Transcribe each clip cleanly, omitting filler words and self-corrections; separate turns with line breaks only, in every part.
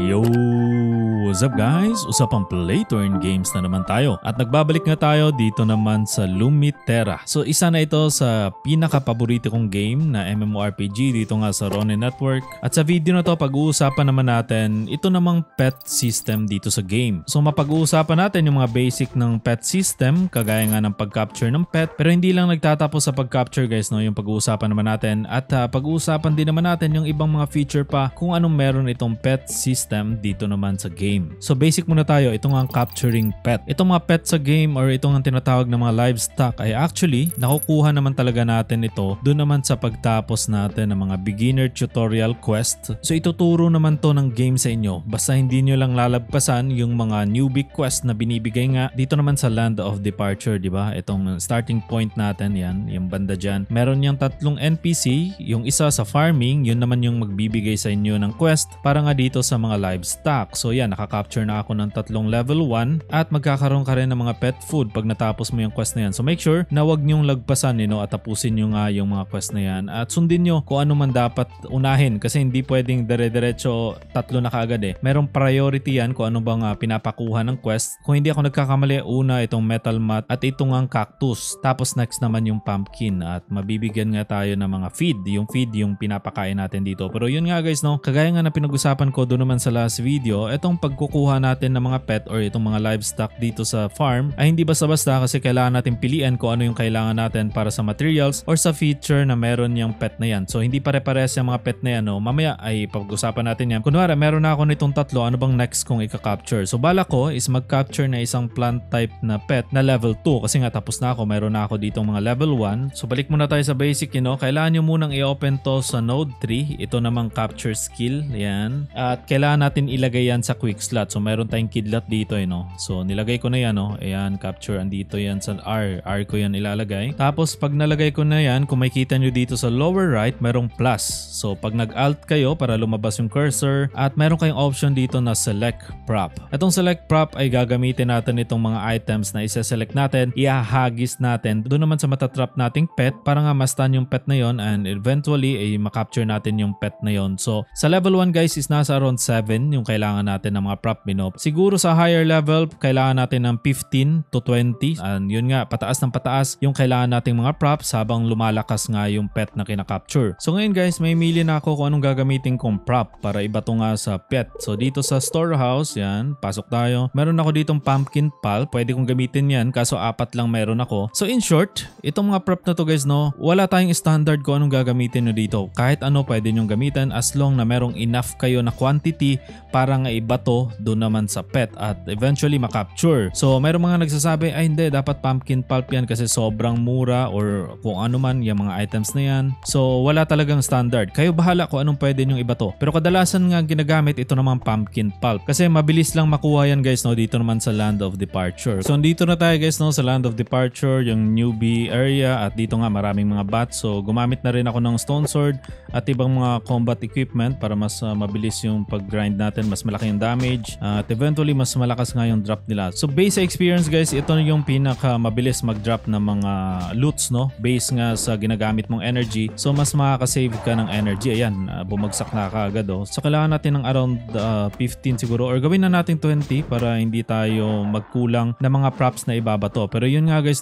Yo! What's up guys? Usapang Play to Earn Games na naman tayo. At nagbabalik nga tayo dito naman sa Lumitera. So isa na ito sa pinaka-paborito kong game na MMORPG dito nga sa Ronin Network. At sa video na to pag-uusapan naman natin ito namang pet system dito sa game. So mapag-uusapan natin yung mga basic ng pet system kagaya nga ng pag-capture ng pet. Pero hindi lang nagtatapos sa pag-capture guys, no, yung pag-uusapan naman natin. At pag-uusapan din naman natin yung ibang mga feature pa kung anong meron itong pet system dito naman sa game. So basic muna tayo, ito nga ang capturing pet. Itong mga pet sa game or itong ang tinatawag na mga livestock ay actually nakukuha naman talaga natin ito doon naman sa pagtapos natin ng mga beginner tutorial quest. So ituturo naman to ng game sa inyo. Basta hindi nyo lang lalagpasan yung mga newbie quest na binibigay nga dito naman sa Land of Departure, di ba? Itong starting point natin yan, yung banda dyan. Meron yung tatlong NPC, yung isa sa farming, yun naman yung magbibigay sa inyo ng quest para nga dito sa mga livestock. So yan, nakaka-capture na ako ng tatlong level 1 at magkakaroon ka rin ng mga pet food pag natapos mo yung quest na yan. So make sure na wag nyong lagpasan at tapusin nyo nga yung mga quest na yan at sundin nyo kung ano man dapat unahin kasi hindi pwedeng dire-diretso tatlo na kaagad eh. Merong priority yan kung ano bang pinapakuha ng quest. Kung hindi ako nagkakamali, una itong metal mat at itong ang cactus. Tapos next naman yung pumpkin at mabibigyan nga tayo ng mga feed. Yung feed yung pinapakain natin dito. Pero yun nga guys, no, kagaya nga na pinag-usapan ko doon naman sa last video, itong pagkukuha natin ng mga pet or itong mga livestock dito sa farm ay hindi basta-basta kasi kailangan natin piliin kung ano yung kailangan natin para sa materials or sa feature na meron yung pet na yan. So hindi pare-pares yung mga pet na yan. No? Mamaya ay pag-usapan natin yan. Kunwari meron na ako nitong tatlo, ano bang next kong i-capture? So bala ko is mag-capture na isang plant type na pet na level 2 kasi nga tapos na ako, meron na ako ditong mga level 1. So balik muna tayo sa basic, kailangan nyo munang i-open to sa node 3. Ito namang capture skill, yan. At kailangan natin ilagay yan sa quick slot. So meron tayong kidlat dito So nilagay ko na yan, ayan, capture andito yan sa R ko yan ilalagay. Tapos pag nalagay ko na yan, kung makikita nyo dito sa lower right, merong plus. So pag nag-alt kayo para lumabas yung cursor at meron kayong option dito na select prop. Itong select prop ay gagamitin natin itong mga items na isa-select natin, ihahagis natin doon naman sa matatrap nating pet para nga ma-stun yung pet na yon and eventually ay makapture natin yung pet na yon. So sa level 1 guys is nasa around 7 yung kailangan natin ng mga prop binop. Siguro sa higher level kailangan natin ng 15 to 20 and yun nga pataas ng pataas yung kailangan nating mga props habang lumalakas nga yung pet na kinakapture. So ngayon guys, may mili na ako kung anong gagamitin kong prop para ibato nga sa pet. So dito sa storehouse, yan, pasok tayo. Meron ako ditong pumpkin pal, pwede kong gamitin yan kaso 4 lang meron ako. So in short, itong mga prop na to guys, wala tayong standard kung anong gagamitin nyo dito. Kahit ano pwede nyong gamitin as long na merong enough kayo na quantity para nga ibato doon naman sa pet at eventually makapture. So mayroong mga nagsasabi ay hindi, dapat pumpkin pulp yan kasi sobrang mura or kung ano man yung mga items na yan. So wala talagang standard. Kayo bahala kung anong pwede nyong ibato. Pero kadalasan nga ginagamit ito namang pumpkin pulp kasi mabilis lang makuha yan guys, dito naman sa Land of Departure. So dito na tayo guys, sa Land of Departure, yung newbie area at dito nga maraming mga bats. So gumamit na rin ako ng stone sword at ibang mga combat equipment para mas mabilis yung pag-grind natin, mas malaki yung damage at eventually mas malakas nga yung drop nila. So base experience guys, ito yung pinaka mabilis mag-drop ng mga loots, base nga sa ginagamit mong energy. So mas makaka-save ka ng energy. Ayan, bumagsak na kaagad. So kailangan natin ng around 15 siguro or gawin na natin 20 para hindi tayo magkulang na mga props na ibabato. Pero yun nga guys,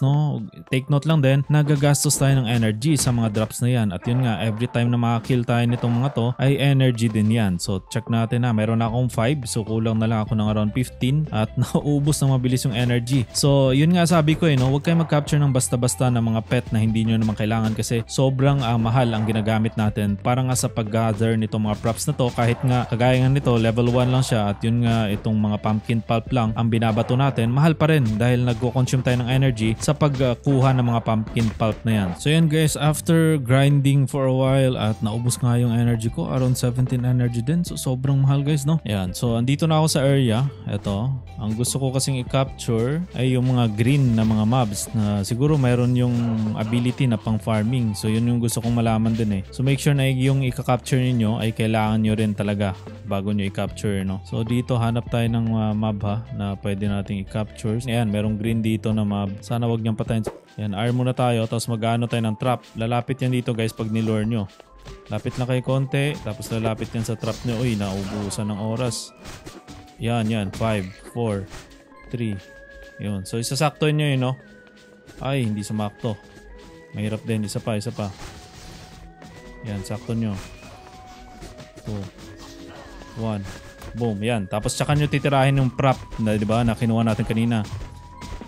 take note lang din, nagagastos tayo ng energy sa mga drops na yan. At yun nga, every time na makakill tayo nitong mga to ay energy din yan. So check natin na, meron na akong 5. So kulang na lang ako ng around 15 at nauubos na mabilis yung energy. So yun nga sabi ko huwag kayo mag-capture ng basta-basta ng mga pet na hindi nyo naman kailangan kasi sobrang mahal ang ginagamit natin para nga sa pag-gather nitong mga props na to. Kahit nga kagaya nga nito, level 1 lang siya at yun nga itong mga pumpkin pulp lang ang binabato natin, mahal pa rin dahil nagko-consume tayo ng energy sa pagkuha ng mga pumpkin pulp na yan. So yan guys, after grinding for a while at naubos nga yung energy ko, around 17 energy din. So sobrang mahal guys, Yan, so andito na ako sa area. Ito, ang gusto ko kasing i-capture ay yung mga green na mga mobs na siguro mayroon yung ability na pang farming. So yun yung gusto kong malaman din So make sure na yung i-capture niyo ay kailangan nyo rin talaga bago nyo i-capture. So dito hanap tayo ng mob na pwede nating i-capture. Ayan, merong green dito na mob. Sana wag niyang patayin. Yan, R muna tayo tapos mag-ano tayo ng trap. Lalapit yan dito guys pag nilure nyo. Lapit lang kayo konti. Tapos lalapit yan sa trap nyo. Uy, naubusan ng oras. Yan. 5, 4, 3. Yun. So isasakto nyo yun, no? Ay, hindi sumakto. Mahirap din. Isa pa. Yan, sakto nyo. 2, 1. Boom. Yan. Tapos tsaka nyo titirahin yung prop na, diba, na kinuha natin kanina.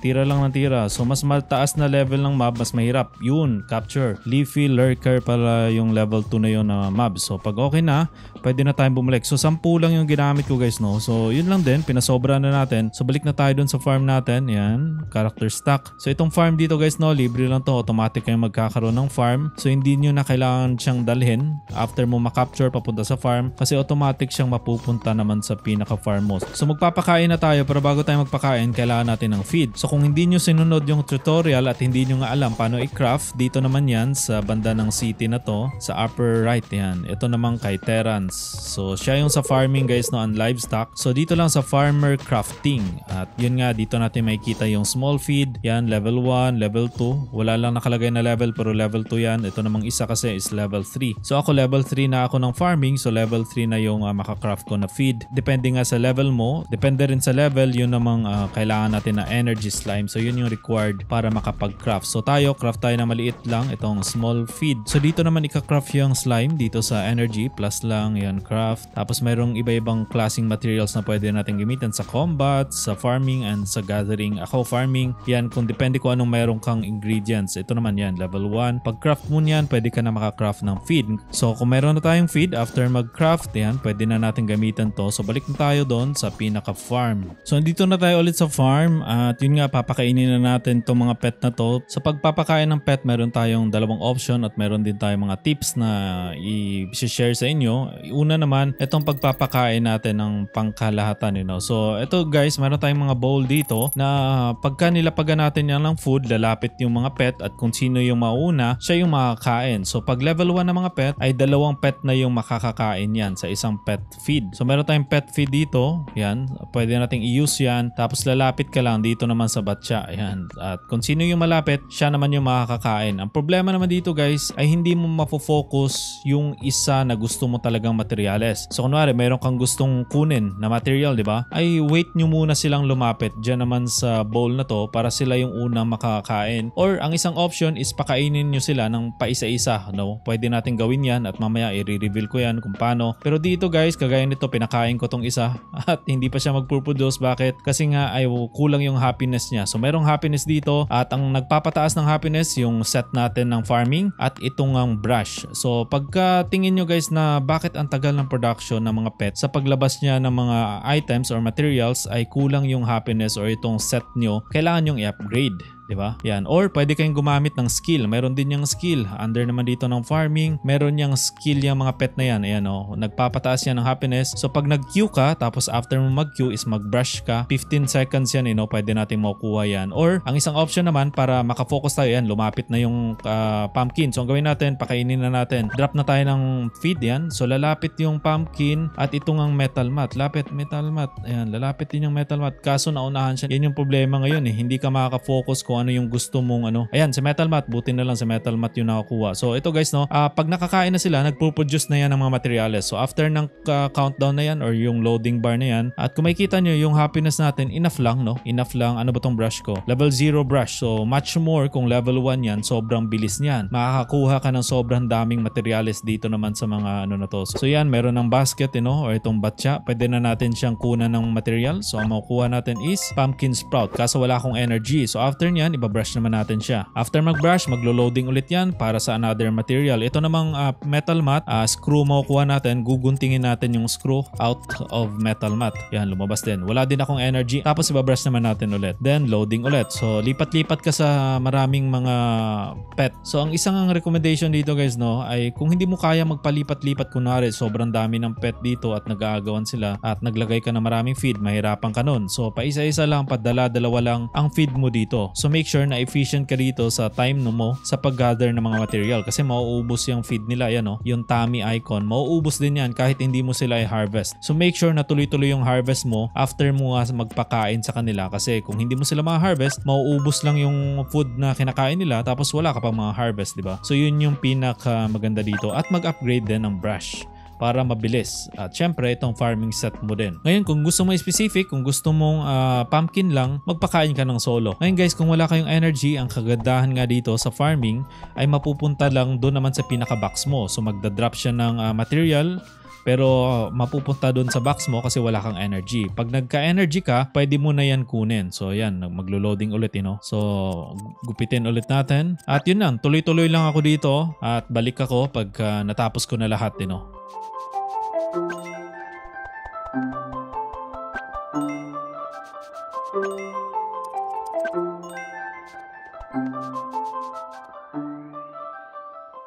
Tira lang ng tira. So mas mataas na level ng mob, mas mahirap. Yun, capture. Leafy Lurker pala yung level 2 na yun na mob. So pag okay na, pwede na tayong bumalik. So 10 lang yung ginamit ko guys, no? So yun lang din, pinasobra na natin. So balik na tayo dun sa farm natin. Yan, character stack. So itong farm dito guys, no? Libre lang to. Automatic kayo magkakaroon ng farm. So hindi nyo na kailangan siyang dalhin after mo makapture papunta sa farm. Kasi automatic siyang mapupunta naman sa pinaka-farm mo. So magpapakain na tayo, pero bago tayo magpakain, kailangan natin ng feed. So kung hindi nyo sinunod yung tutorial at hindi nyo nga alam paano i-craft, dito naman yan sa banda ng city na to, sa upper right yan. Ito naman kay Terrance. So siya yung sa farming guys, no, on livestock. So dito lang sa farmer crafting. At yun nga, dito natin makikita yung small feed. Yan, level 1, level 2. Wala lang nakalagay na level pero level 2 yan. Ito namang isa kasi is level 3. So ako level 3 na ako ng farming. So level 3 na yung makacraft ko na feed. Depende nga sa level mo. Depende rin sa level, yun namang kailangan natin na energy slime. So yun yung required para makapag-craft. So tayo, craft tayo na maliit lang, itong small feed. So dito naman ika-craft yung slime dito sa energy, plus lang yan craft. Tapos mayroong iba-ibang klaseng materials na pwede natin gamitin sa combat, sa farming, and sa gathering. Ako farming, yan kung depende ko anong mayroong kang ingredients. Ito naman yan, level 1. Pag craft mo yan, pwede ka na makacraft ng feed. So kung mayroon na tayong feed, after mag-craft, yan, pwede na natin gamitin to. So balik na tayo doon sa pinaka-farm. So dito na tayo ulit sa farm at yun nga, papakainin na natin itong mga pet na to. Sa pagpapakain ng pet, meron tayong dalawang option at meron din tayong mga tips na i-share sa inyo. Una naman, itong pagpapakain natin ng pangkalahatan. So ito guys, meron tayong mga bowl dito na pagka nilapagan natin yan ng food, lalapit yung mga pet at kung sino yung mauna, siya yung makakain. So pag level 1 na mga pet, ay dalawang pet na yung makakakain yan sa isang pet feed. So meron tayong pet feed dito. Yan, pwede nating i-use yan. Tapos lalapit ka lang dito naman sa batya. Ayan. At kung sino yung malapit, siya naman yung makakakain. Ang problema naman dito guys ay hindi mo mapofocus yung isa na gusto mo talagang materyales. So kunwari, mayroon kang gustong kunin na material, di ba? Ay wait nyo muna silang lumapit dyan naman sa bowl na to para sila yung unang makakakain. Or ang isang option is pakainin nyo sila ng paisa-isa. No? Pwede natin gawin yan at mamaya i-reveal ko yan kung paano. Pero dito guys, kagaya nito, pinakain ko tong isa at hindi pa siya mag-produce. Bakit? Kasi nga ay kulang yung happiness niya. So merong happiness dito at ang nagpapataas ng happiness yung set natin ng farming at itong ang brush. So pagka tingin nyo guys na bakit ang tagal ng production ng mga pet sa paglabas niya ng mga items or materials ay kulang yung happiness or itong set nyo, kailangan nyong i-upgrade. Diba? Yan. Or pwede kayong gumamit ng skill. Meron din yung skill. Under naman dito ng farming, meron yung skill yung mga pet na yan. Ayan o. Nagpapataas yan ng happiness. So pag nag-queue ka, tapos after mo mag-queue is mag-brush ka, 15 seconds yan, pwede natin makukuha yan. Or ang isang option naman para makafocus tayo, yan, lumapit na yung pumpkin. So ang gawin natin, pakainin na natin. Drop na tayo ng feed yan. So lalapit yung pumpkin at itong ang metal mat. Lapit, metal mat. Ayan, lalapit din yung metal mat. Kaso naunahan siya. Yan yung problema ngayon eh. Hindi ka makaka-focus kung ano yung gusto mong ano. Ayan, si metal mat. Buti na lang si metal mat yung nakakuha. So ito guys, no, pag nakakain na sila, nagpo-produce na yan ng mga materials. So after ng countdown na yan or yung loading bar na yan, at kung makikita nyo yung happiness natin, enough lang, no? Enough lang. Ano ba tong brush ko? Level 0 brush. So much more kung level 1 yan, sobrang bilis niyan. Makakakuha ka ng sobrang daming materials dito naman sa mga ano na to. So yan, meron ng basket, or itong batya. Pwede na natin siyang kunan ng material. So ang makukuha natin is pumpkin sprout. Kaso wala akong energy. So after nyan, ibabrush naman natin siya. After mag-brush, maglo-loading ulit yan para sa another material. Ito namang metal mat, screw makukuha natin. Guguntingin natin yung screw out of metal mat. Yan, lumabas din. Wala din akong energy. Tapos ibabrush naman natin ulit. Then loading ulit. So lipat-lipat ka sa maraming mga pet. So ang isang recommendation dito guys, no, ay kung hindi mo kaya magpalipat-lipat, kunwari sobrang dami ng pet dito at nag-aagawan sila at naglagay ka ng maraming feed, mahirapan ka nun. So paisa-isa lang, padala-dalawa lang ang feed mo dito. So make sure na efficient ka dito sa time mo sa pag-gather ng mga material kasi mauubos yung feed nila. Yan yung tummy icon, mauubos din yan kahit hindi mo sila i-harvest. So make sure na tuloy-tuloy yung harvest mo after mo magpakain sa kanila kasi kung hindi mo sila ma-harvest, mauubos lang yung food na kinakain nila tapos wala ka pang mga harvest, di ba? So yun yung pinaka maganda dito at mag-upgrade din ng brush para mabilis. At syempre, itong farming set mo din. Ngayon, kung gusto mo specific, kung gusto mong pumpkin lang, magpakain ka ng solo. Ngayon guys, kung wala kayong energy, ang kagandahan nga dito sa farming ay mapupunta lang doon naman sa pinaka-box mo. So magdadrop siya ng material, pero mapupunta doon sa box mo kasi wala kang energy. Pag nagka-energy ka, pwede mo na yan kunin. So yan, maglo-loading ulit, So gupitin ulit natin. At yun lang, tuloy-tuloy lang ako dito at balik ako pag natapos ko na lahat,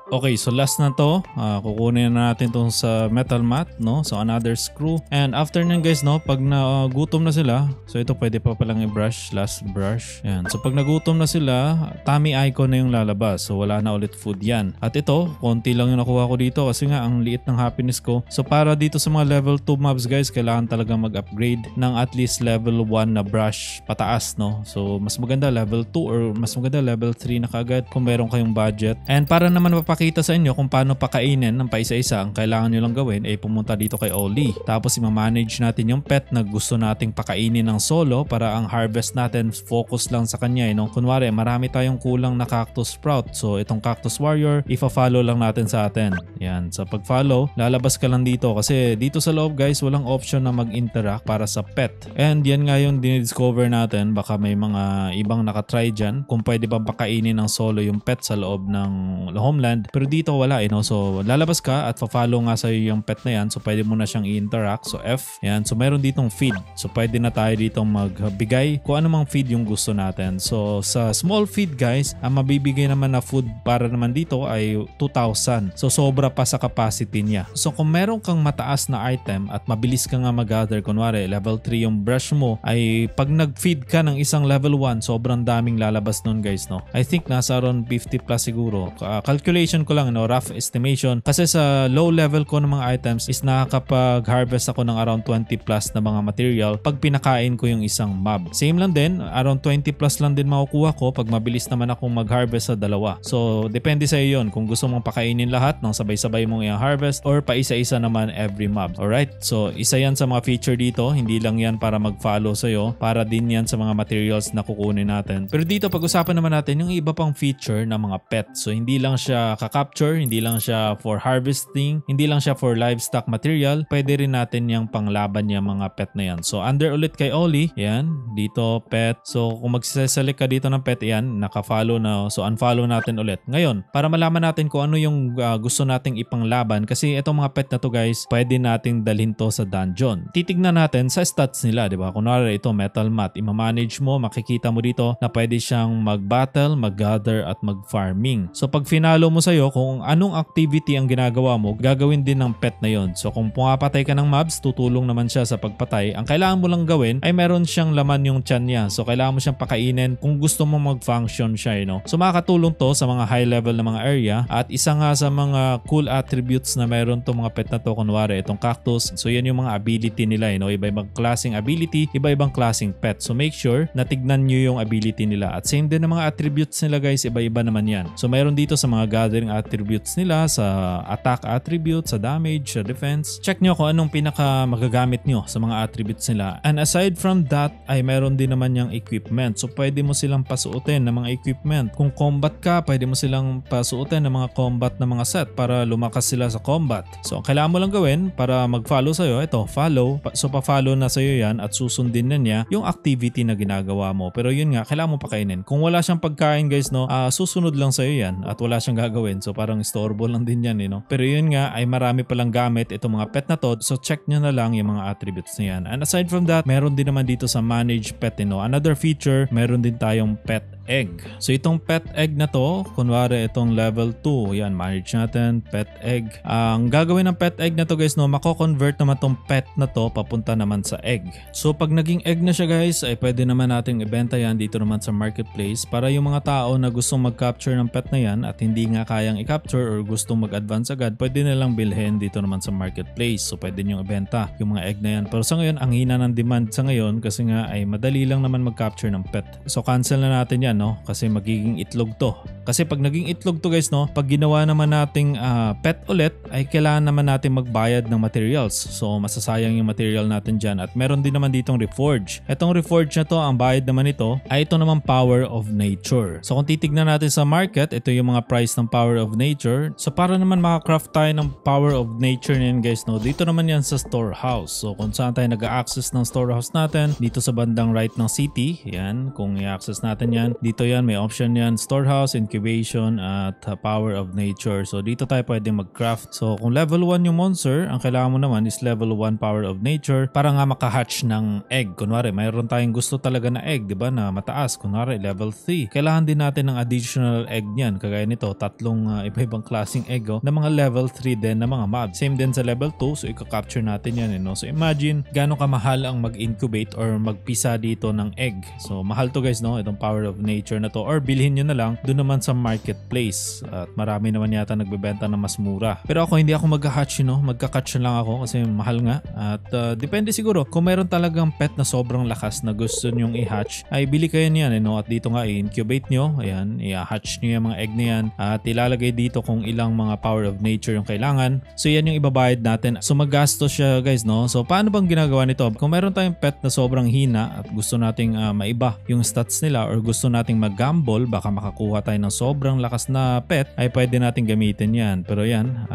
Okay, so last na to. Kukunin na natin tong sa metal mat, So another screw. And after nyan guys, pag nagutom na sila, so ito pwede pa palang i-brush, last brush. Yan. So pag nagutom na sila, tummy icon na yung lalabas. So wala na ulit food yan. At ito, konti lang yung nakuha ko dito kasi nga ang liit ng happiness ko. So para dito sa mga level 2 mobs guys, kailangan talaga mag-upgrade ng at least level 1 na brush pataas, So mas maganda level 2 or mas maganda level 3 na kagad kung meron kayong budget. And para naman mapakita sa inyo kung paano pakainin ng paisa-isa, ang kailangan nyo lang gawin ay pumunta dito kay Oli. Tapos i-manage natin yung pet na gusto nating pakainin ng solo para ang harvest natin focus lang sa kanya. Kunwari, marami tayong kulang na cactus sprout. So itong cactus warrior, ifa-follow lang natin sa atin. Yan. So pag follow, lalabas ka lang dito kasi dito sa loob guys, walang option na mag-interact para sa pet. And yan nga yung dinidiscover natin. Baka may mga ibang nakatry dyan kung pwede bang pakainin ng solo yung pet sa loob ng homeland. Pero dito wala So lalabas ka at fa-follow nga sa'yo yung pet na yan. So pwede mo na siyang i-interact. So F. Yan. So meron ditong feed. So pwede na tayo dito magbigay kung ano mang feed yung gusto natin. So sa small feed guys, ang mabibigay naman na food para naman dito ay 2,000. So sobra pa sa capacity niya. So kung meron kang mataas na item at mabilis ka nga mag-gather, kunwari level 3 yung brush mo, ay pag nag-feed ka ng isang level 1, sobrang daming lalabas nun guys. I think nasa around 50 plus siguro. Calculation ko lang, rough estimation. Kasi sa low level ko ng mga items is nakakapag-harvest ako ng around 20 plus na mga material pag pinakain ko yung isang mob. Same lang din, around 20 plus lang din makukuha ko pag mabilis naman akong mag-harvest sa dalawa. So, depende sa iyo yun kung gusto mong pakainin lahat ng sabay-sabay mong i-harvest or pa isa-isa naman every mob. Alright? So, isa yan sa mga feature dito. Hindi lang yan para mag-follow sa'yo. Para din yan sa mga materials na kukunin natin. Pero dito, pag-usapan naman natin yung iba pang feature ng mga pet. So, hindi lang siya capture, hindi lang siya for harvesting, hindi lang siya for livestock material, pwede rin natin yung panglaban niya mga pet na yan. So under ulit kay Oli, yan, dito pet. So kung magsiselect ka dito ng pet, yan, naka-follow na. So unfollow natin ulit. Ngayon, para malaman natin kung ano yung gusto nating ipanglaban, kasi itong mga pet na to guys, pwede nating dalhin to sa dungeon. Titignan natin sa stats nila, di ba? Kunwari ito, metal mat, i-manage mo, makikita mo dito na pwede siyang mag-battle, mag-gather at mag-farming. So pag finalo mo sa'yo kung anong activity ang ginagawa mo, gagawin din ng pet na yon. So kung pumapatay ka ng mobs, tutulong naman siya sa pagpatay. Ang kailangan mo lang gawin ay meron siyang laman yung tiyan niya. So kailangan mo siyang pakainin kung gusto mo mag-function siya. So makakatulong to sa mga high level na mga area. At isa nga sa mga cool attributes na meron to mga pet na to, kunwari itong cactus. So yan yung mga ability nila. Iba-ibang klaseng ability, iba-ibang klaseng pet. So make sure na tignan nyo yung ability nila. At same din ng mga attributes nila guys, iba-iba naman yan. So meron dito sa mga gathering attributes nila, sa attack attribute, sa damage, sa defense. Check nyo kung anong pinaka magagamit nyo sa mga attributes nila. And aside from that, ay meron din naman yung equipment. So pwede mo silang pasuotin ng mga equipment. Kung combat ka, pwede mo silang pasuotin ng mga combat na mga set para lumakas sila sa combat. So ang kailangan mo lang gawin para mag-follow sa'yo, ito, follow. So pa-follow na sa'yo yan at susundin na niya yung activity na ginagawa mo. Pero yun nga, kailangan mo pakainin. Kung wala siyang pagkain guys, susunod lang sa'yo yan at wala siyang gagawin. So parang istorbo lang din yan. Pero yun nga, ay marami palang gamit itong mga pet na to. So check nyo na lang yung mga attributes na yan. And aside from that, meron din naman dito sa manage pet. Another feature, meron din tayong pet egg. So itong pet egg na to, kunwari itong level 2, yan, manage natin, pet egg. Ang gagawin ng pet egg na to guys, no, mako-convert naman tong pet na to papunta naman sa egg. So pag naging egg na siya guys, ay pwede naman nating ibenta yan dito naman sa marketplace para yung mga tao na gustong mag-capture ng pet na yan at hindi nga kayang i-capture or gustong mag-advance agad, pwede nilang bilhin dito naman sa marketplace. So pwede nyo ibenta yung mga egg na yan. Pero sa ngayon, ang hina ng demand sa ngayon kasi nga ay madali lang naman mag-capture ng pet. So cancel na natin yan, no, kasi magiging itlog to. Kasi pag naging itlog to guys, no, pag ginawa naman nating pet ulit, ay kailangan naman natin magbayad ng materials. So masasayang yung material natin dyan. At meron din naman ditong reforge. Itong reforge na to, ang bayad naman ito ay ito naman power of nature. So kung titignan natin sa market, ito yung mga price ng power of nature. So para naman makacraft tayo ng power of nature niyan guys, no, dito naman yan sa storehouse. So kung saan tayo nag-access ng storehouse natin, dito sa bandang right ng city, yan, kung i-access natin yan, dito yan, may option yan, storehouse, incubation, at power of nature. So dito tayo pwede mag-craft. So kung level 1 yung monster, ang kailangan mo naman is level 1 power of nature para nga makahatch ng egg. Kunwari, mayroon tayong gusto talaga na egg, di ba, na mataas. Kunwari, level 3. Kailangan din natin ng additional egg niyan. Kagaya nito, tatlong iba-ibang klaseng egg na mga level 3 din na mga mob. Same din sa level 2, so i-capture natin yan. No? So imagine, gaano kamahal ang mag-incubate or magpisa dito ng egg. So mahal to guys, no? Itong power of nature na to. Or bilhin nyo na lang doon naman sa marketplace. At marami naman yata nagbebenta na mas mura. Pero ako hindi ako mag-hatch, no? Magka-catch lang ako kasi mahal nga. At depende siguro. Kung meron talagang pet na sobrang lakas na gusto nyong i-hatch, ay bili kayo niyan. No? At dito nga i-incubate nyo. Ayan, i-hatch nyo yung mga egg na yan. At ilalagay dito kung ilang mga power of nature yung kailangan. So yan yung ibabayad natin. So maggastos siya guys, no? So paano bang ginagawa nito? Kung meron tayong pet na sobrang hina at gusto nating maiba yung stats nila or gusto nating mag-gamble, baka makakuha tayo ng sobrang lakas na pet, ay pwede natin gamitin yan. Pero yan,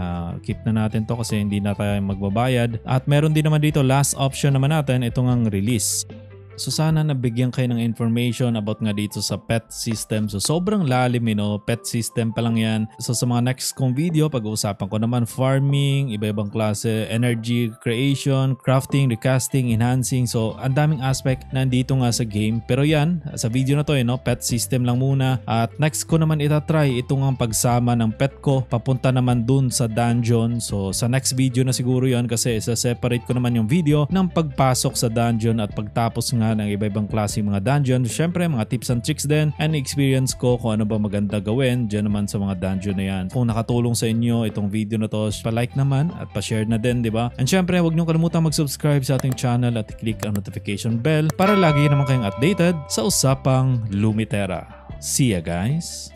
keep na natin to kasi hindi na tayo magbabayad. At meron din naman dito, last option naman natin, itong ang release. So sana nabigyan kayo ng information about nga dito sa pet system. So sobrang lalim, pet system pa lang yan. So sa mga next kong video, pag-uusapan ko naman farming, iba-ibang klase, energy creation, crafting, recasting, enhancing. So ang daming aspect na nandito nga sa game. Pero yan, sa video na to, pet system lang muna. At next ko naman itatry itong ang pagsama ng pet ko papunta naman dun sa dungeon. So sa next video na siguro yan kasi isa-separate ko naman yung video ng pagpasok sa dungeon at pagtapos nga ng iba-ibang klase mga dungeon. Siyempre, mga tips and tricks din and experience ko kung ano ba maganda gawin dyan naman sa mga dungeon na yan. Kung nakatulong sa inyo itong video na to, pa-like naman at pa-share na din, di ba? And siyempre, huwag niyo kalimutan mag-subscribe sa ating channel at click ang notification bell para lagi naman kayong updated sa usapang Lumitera. See ya guys!